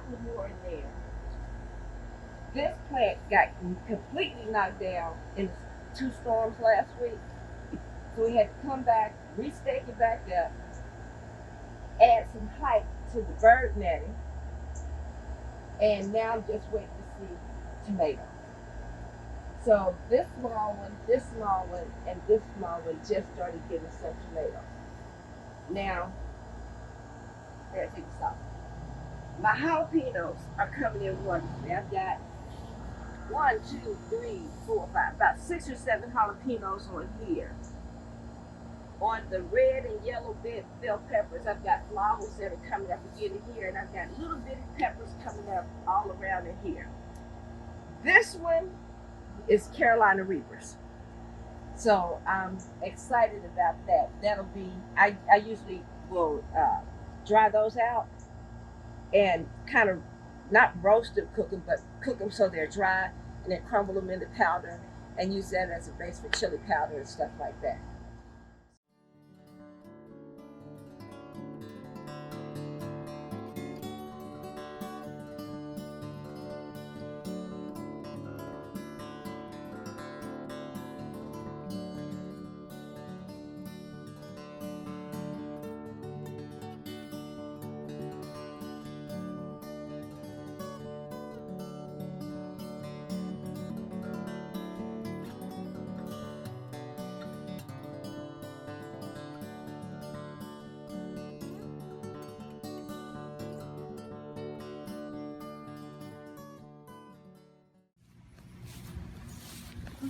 couple more in there. This plant got completely knocked down in 2 storms last week. So we had to come back, restake it back up, add some height to the bird netting, and now I'm just waiting to see tomatoes. So this small one, and this small one just started getting some tomatoes. Now, let's take this off. My jalapenos are coming in wonderfully. I've got 1, 2, 3, 4, 5, about 6 or 7 jalapenos on here. On the red and yellow bell peppers, I've got flowers that are coming up again in here, and I've got little bitty peppers coming up all around in here. This one is Carolina Reapers. So I'm excited about that. That'll be, I usually will dry those out and kind of not roast them, cook them, but cook them so they're dry, and then crumble them into powder and use that as a base for chili powder and stuff like that.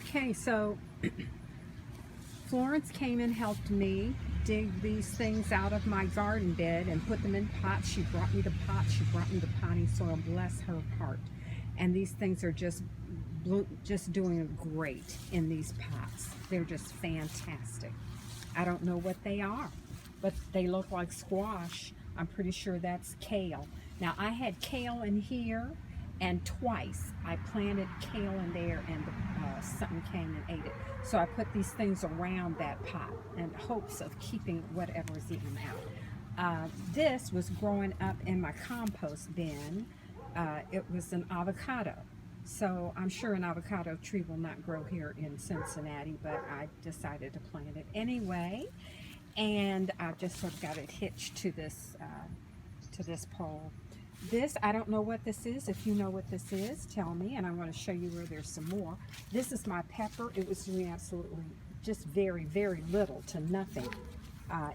Okay, so Florence came and helped me dig these things out of my garden bed and put them in pots. She brought me the pots, she brought me the potting soil, bless her heart. And these things are just doing great in these pots. They're just fantastic. I don't know what they are, but they look like squash. I'm pretty sure that's kale. Now I had kale in here, and twice I planted kale in there, and something came and ate it. So I put these things around that pot in hopes of keeping whatever's eaten out. This was growing up in my compost bin. It was an avocado. So I'm sure an avocado tree will not grow here in Cincinnati, but I decided to plant it anyway. And I've just sort of got it hitched to this pole. This, I don't know what this is. If you know what this is, tell me, and I'm going to show you where there's some more. This is my pepper. It was doing absolutely just very, very little to nothing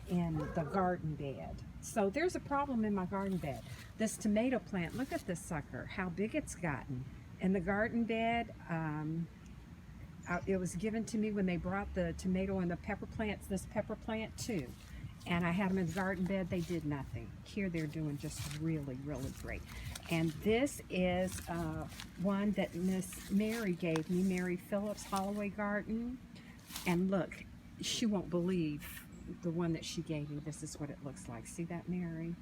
in the garden bed. So there's a problem in my garden bed. This tomato plant, look at this sucker, how big it's gotten. In the garden bed, it was given to me when they brought the tomato and the pepper plants, this pepper plant too. And I had them in the garden bed, they did nothing. Here they're doing just really, really great. And this is one that Miss Mary gave me, Mary Phillips, Holloway Garden. And look, she won't believe the one that she gave me. This is what it looks like. See that, Mary?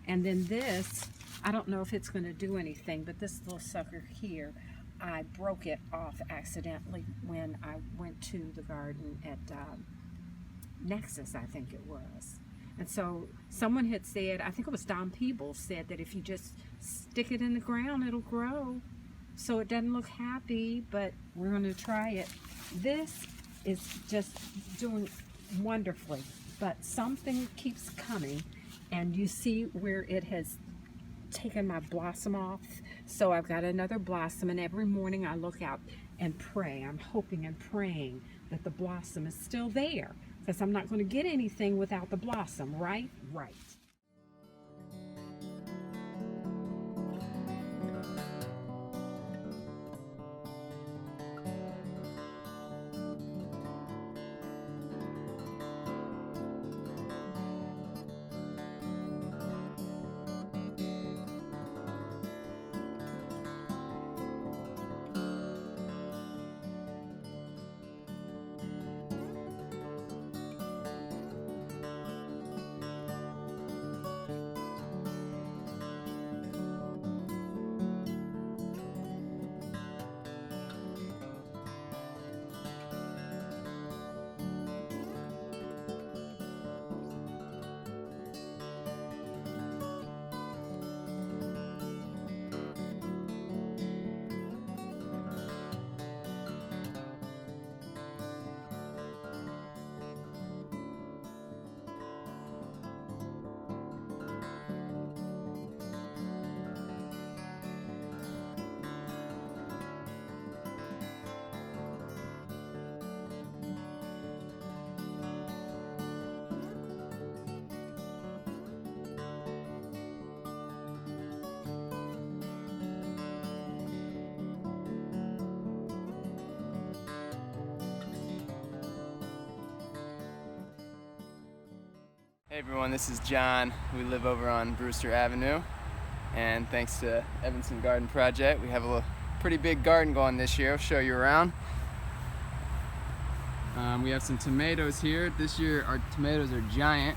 And then this, I don't know if it's going to do anything, but this little sucker here, I broke it off accidentally when I went to the garden at Nexus, I think it was. And so someone had said, I think it was Don Peebles said that if you just stick it in the ground, it'll grow. So it doesn't look happy, but we're going to try it. This is just doing wonderfully, but something keeps coming, and you see where it has taken my blossom off. So I've got another blossom, and every morning I look out and pray. I'm hoping and praying that the blossom is still there, because I'm not going to get anything without the blossom, right? Right. Hey everyone, this is John. We live over on Brewster Avenue, and thanks to Evanston Garden Project, we have a pretty big garden going this year. I'll show you around. We have some tomatoes here. This year our tomatoes are giant,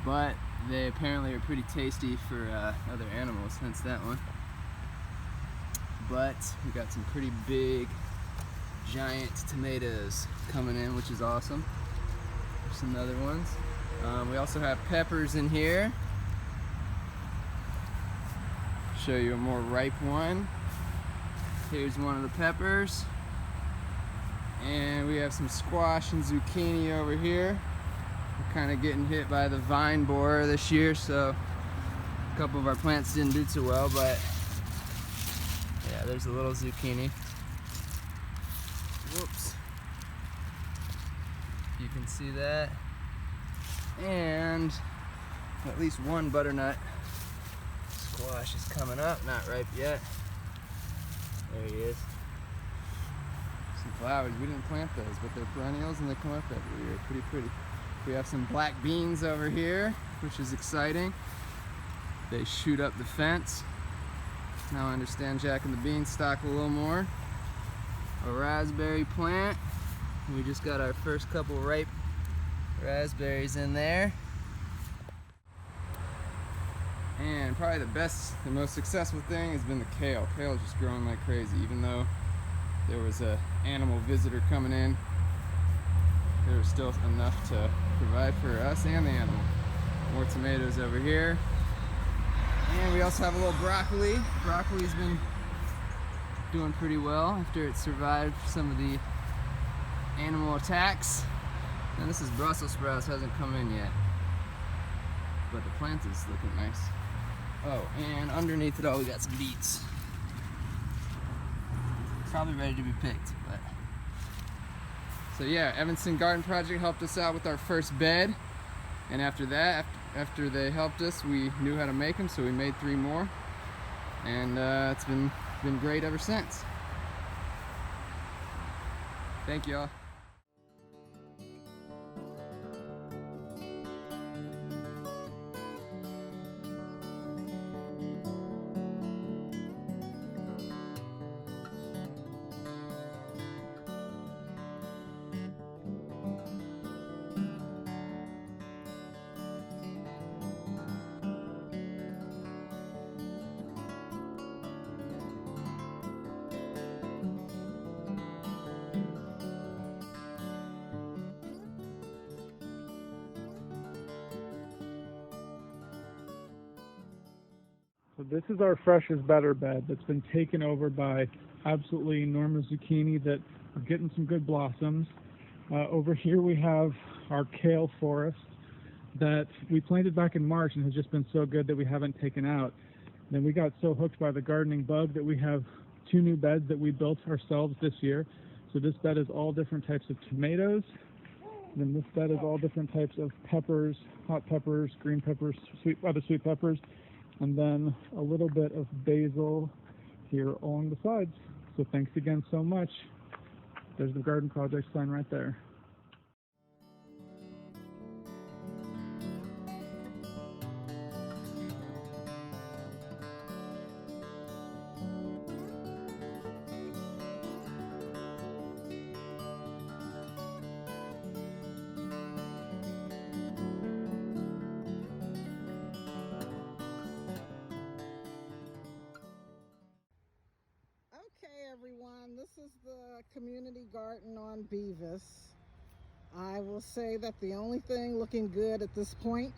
but they apparently are pretty tasty for other animals, hence that one. But we got some pretty big, giant tomatoes coming in, which is awesome. There's some other ones. We also have peppers in here. Show you a more ripe one. Here's one of the peppers. And we have some squash and zucchini over here. We're kind of getting hit by the vine borer this year, so a couple of our plants didn't do too well, but yeah, there's a little zucchini. Whoops. You can see that. And at least one butternut squash is coming up, not ripe yet. There he is. Some flowers, we didn't plant those, but they're perennials and they come up every year, pretty pretty. We have some black beans over here, which is exciting. They shoot up the fence. Now I understand jacking the beanstalk a little more. A raspberry plant. We just got our first couple ripe raspberries in there. And probably the most successful thing has been the kale. Kale is just growing like crazy. Even though there was a animal visitor coming in, there was still enough to provide for us and the animal. More tomatoes over here. And we also have a little broccoli. Broccoli's been doing pretty well after it survived some of the animal attacks. And this is Brussels sprouts, hasn't come in yet, but the plant is looking nice. Oh, and underneath it all we got some beets. Probably ready to be picked, but. So yeah, Evanston Garden Project helped us out with our first bed, and after that, after they helped us, we knew how to make them, so we made 3 more, and it's been great ever since. Thank you all. So this is our fresh is better bed that's been taken over by absolutely enormous zucchini that are getting some good blossoms. Over here we have our kale forest that we planted back in March and has just been so good that we haven't taken out. Then we got so hooked by the gardening bug that we have 2 new beds that we built ourselves this year. So this bed is all different types of tomatoes. Then this bed is all different types of peppers, hot peppers, green peppers, other sweet peppers, and then a little bit of basil here along the sides. So thanks again so much. There's the Garden Project sign right there. Okay, everyone, this is the community garden on Beavis. I will say that the only thing looking good at this point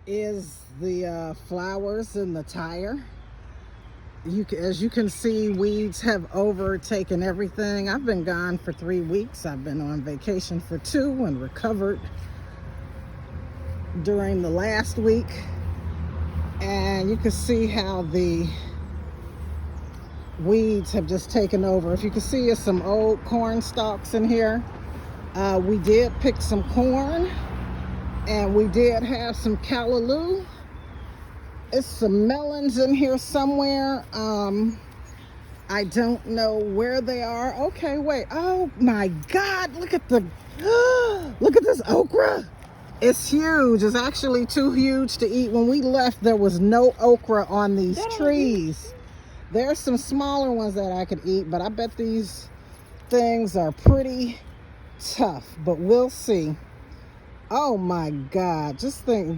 is the flowers in the tire. As you can see, weeds have overtaken everything. I've been gone for 3 weeks. I've been on vacation for 2 and recovered during the last week. And you can see how the weeds have just taken over. If you can see, there's some old corn stalks in here. We did pick some corn, and we did have some callaloo. It's some melons in here somewhere. I don't know where they are. Okay, wait. Oh my God! Look at the look at this okra. It's huge. It's actually too huge to eat. When we left, there was no okra on these trees. There's some smaller ones that I could eat, but I bet these things are pretty tough, but we'll see. Oh my God, just think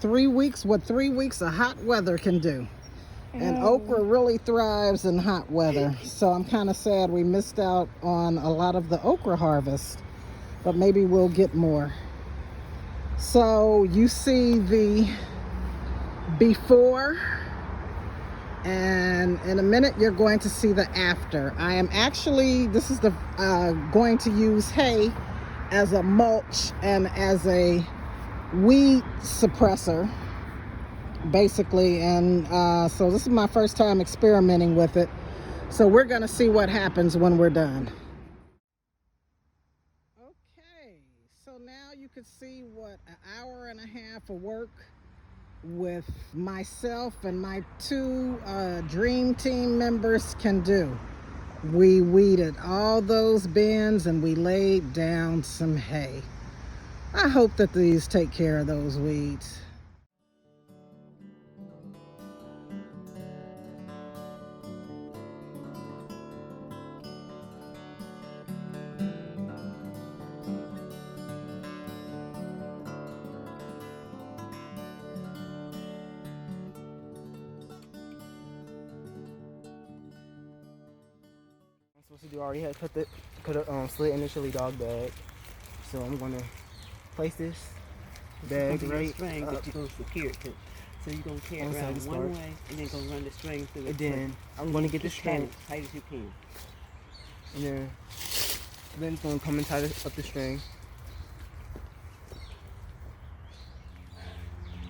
3 weeks, what 3 weeks of hot weather can do. And okra really thrives in hot weather. So I'm kind of sad we missed out on a lot of the okra harvest, but maybe we'll get more. So you see the before, and in a minute you're going to see the after. I am actually, this is the going to use hay as a mulch and as a weed suppressor, basically. And so this is my first time experimenting with it. So we're gonna see what happens when we're done. Okay, so now you can see what an hour and a half of work with myself and my 2 dream team members can do. We weeded all those bins and we laid down some hay. I hope that these take care of those weeds. Supposed to do, I already had cut a slit in the chili dog bag, so I'm gonna place this bag right string up, that you're gonna secure it to. So you're gonna carry it on the side around of the one start. way and then gonna run the string through and it. then I'm gonna get the Keep tight, string, as tight as you can. and then it's gonna come and tie up the string.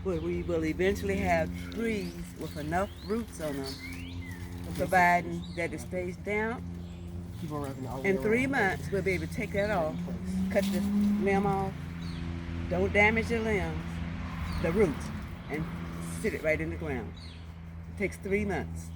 But we will eventually have trees with enough roots on them, providing that it stays down. Keep on wrapping it all the In way 3 around. months, we'll be able to take that off, cut the limb off, don't damage the limbs, the roots, and sit it right in the ground. It takes 3 months.